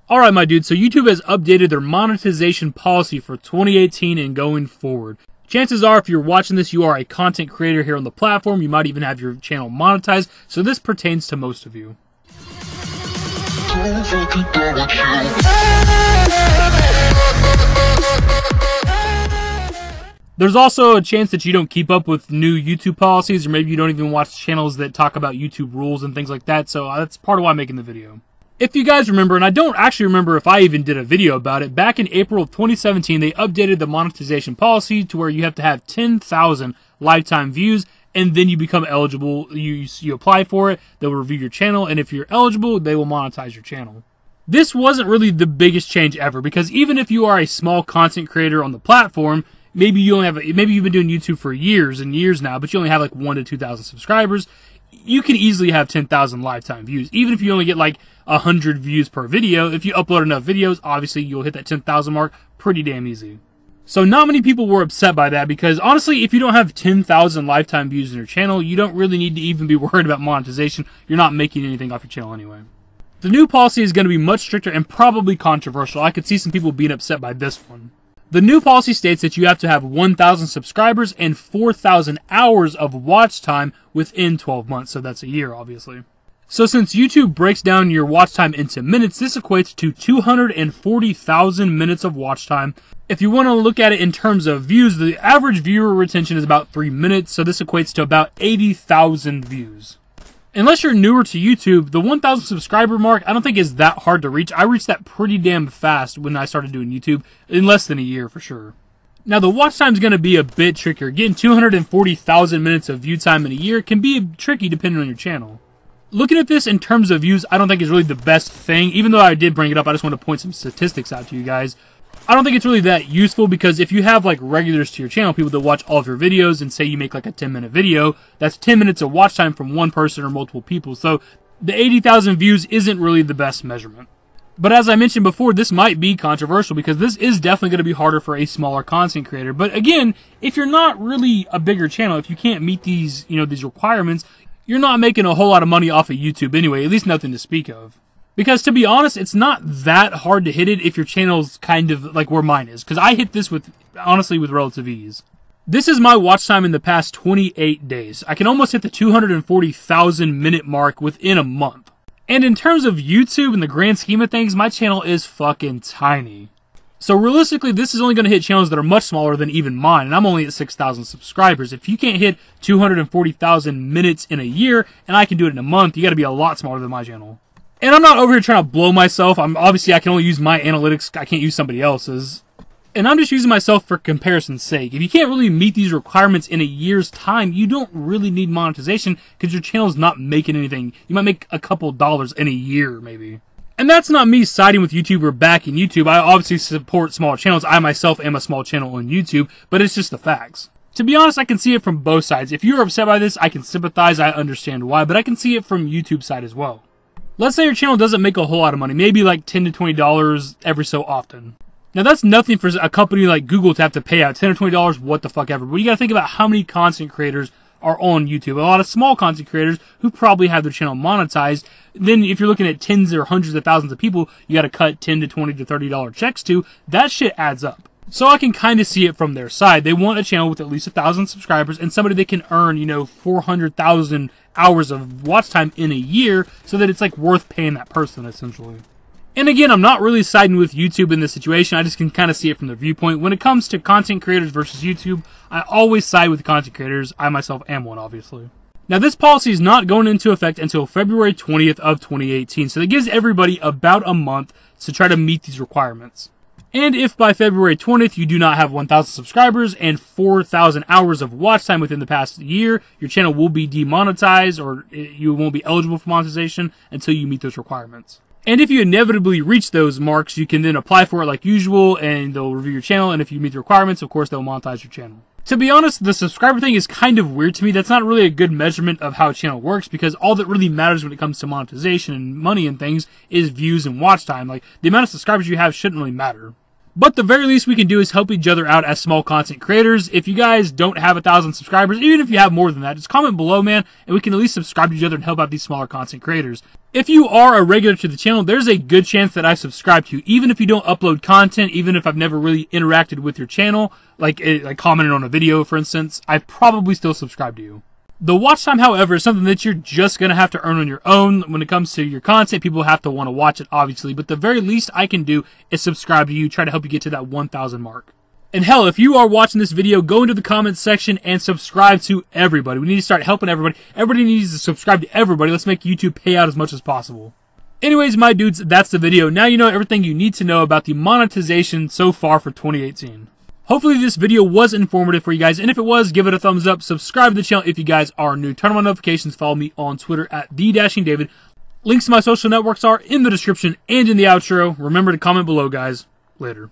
Alright my dude, so YouTube has updated their monetization policy for 2018 and going forward. Chances are if you're watching this, you are a content creator here on the platform. You might even have your channel monetized, so this pertains to most of you. There's also a chance that you don't keep up with new YouTube policies, or maybe you don't even watch channels that talk about YouTube rules and things like that, so that's part of why I'm making the video. If you guys remember, and I don't actually remember if I even did a video about it, back in April of 2017, they updated the monetization policy to where you have to have 10,000 lifetime views, and then you become eligible. You apply for it, they'll review your channel, and if you're eligible, they will monetize your channel. This wasn't really the biggest change ever, because even if you are a small content creator on the platform, maybe you've been doing YouTube for years and years now, but you only have like 1,000 to 2,000 subscribers, you can easily have 10,000 lifetime views. Even if you only get like 100 views per video, if you upload enough videos, obviously you'll hit that 10,000 mark pretty damn easy. So not many people were upset by that, because honestly, if you don't have 10,000 lifetime views in your channel, you don't really need to even be worried about monetization. You're not making anything off your channel anyway. The new policy is going to be much stricter and probably controversial. I could see some people being upset by this one. The new policy states that you have to have 1,000 subscribers and 4,000 hours of watch time within 12 months. So that's a year, obviously. So since YouTube breaks down your watch time into minutes, this equates to 240,000 minutes of watch time. If you want to look at it in terms of views, the average viewer retention is about 3 minutes. So this equates to about 80,000 views. Unless you're newer to YouTube, the 1,000 subscriber mark I don't think is that hard to reach. I reached that pretty damn fast when I started doing YouTube, in less than a year for sure. Now the watch time is going to be a bit trickier. Getting 240,000 minutes of view time in a year can be tricky depending on your channel. Looking at this in terms of views, I don't think is really the best thing. Even though I did bring it up, I just want to point some statistics out to you guys. I don't think it's really that useful, because if you have like regulars to your channel, people that watch all of your videos, and say you make like a 10-minute video, that's 10 minutes of watch time from one person or multiple people. So the 80,000 views isn't really the best measurement. But as I mentioned before, this might be controversial, because this is definitely going to be harder for a smaller content creator. But again, if you're not really a bigger channel, if you can't meet these, these requirements, you're not making a whole lot of money off of YouTube anyway, at least nothing to speak of. Because to be honest, it's not that hard to hit it if your channel's kind of like where mine is. Because I hit this honestly with relative ease. This is my watch time in the past 28 days. I can almost hit the 240,000 minute mark within a month. And in terms of YouTube, in the grand scheme of things, my channel is fucking tiny. So realistically, this is only going to hit channels that are much smaller than even mine, and I'm only at 6,000 subscribers. If you can't hit 240,000 minutes in a year, and I can do it in a month, you got to be a lot smaller than my channel. And I'm not over here trying to blow myself. Obviously I can only use my analytics. I can't use somebody else's. And I'm just using myself for comparison's sake. If you can't really meet these requirements in a year's time, you don't really need monetization, because your channel's not making anything. You might make a couple dollars in a year, maybe. And that's not me siding with YouTube or backing YouTube. I obviously support smaller channels. I myself am a small channel on YouTube, but it's just the facts. To be honest, I can see it from both sides. If you're upset by this, I can sympathize. I understand why, but I can see it from YouTube's side as well. Let's say your channel doesn't make a whole lot of money, maybe like $10 to $20 every so often. Now that's nothing for a company like Google to have to pay out $10 or $20, what the fuck ever. But you gotta think about how many content creators are on YouTube. A lot of small content creators who probably have their channel monetized. Then if you're looking at tens or hundreds of thousands of people, you gotta cut $10 to $20 to $30 checks to. That shit adds up. So I can kind of see it from their side. They want a channel with at least 1,000 subscribers and somebody that can earn, 400,000 hours of watch time in a year, so that it's like worth paying that person, essentially. And again, I'm not really siding with YouTube in this situation. I just can kind of see it from their viewpoint. When it comes to content creators versus YouTube, I always side with the content creators. I myself am one, obviously. Now, this policy is not going into effect until February 20th of 2018, so that gives everybody about a month to try to meet these requirements. And if by February 20th you do not have 1,000 subscribers and 4,000 hours of watch time within the past year, your channel will be demonetized, or you won't be eligible for monetization until you meet those requirements. And if you inevitably reach those marks, you can then apply for it like usual, and they'll review your channel, and if you meet the requirements, of course, they'll monetize your channel. To be honest, the subscriber thing is kind of weird to me. That's not really a good measurement of how a channel works, because all that really matters when it comes to monetization and money and things is views and watch time. Like, the amount of subscribers you have shouldn't really matter. But the very least we can do is help each other out as small content creators. If you guys don't have 1,000 subscribers, even if you have more than that, just comment below, man, and we can at least subscribe to each other and help out these smaller content creators. If you are a regular to the channel, there's a good chance that I subscribe to you, even if you don't upload content, even if I've never really interacted with your channel, like commented on a video, for instance, I probably still subscribe to you. The watch time, however, is something that you're just going to have to earn on your own. When it comes to your content, people have to want to watch it, obviously. But the very least I can do is subscribe to you, try to help you get to that 1,000 mark. And hell, if you are watching this video, go into the comments section and subscribe to everybody. We need to start helping everybody. Everybody needs to subscribe to everybody. Let's make YouTube pay out as much as possible. Anyways, my dudes, that's the video. Now you know everything you need to know about the monetization so far for 2018. Hopefully this video was informative for you guys, and if it was, give it a thumbs up, subscribe to the channel if you guys are new, turn on notifications, follow me on Twitter at TheDashingDavid. Links to my social networks are in the description and in the outro. Remember to comment below, guys. Later.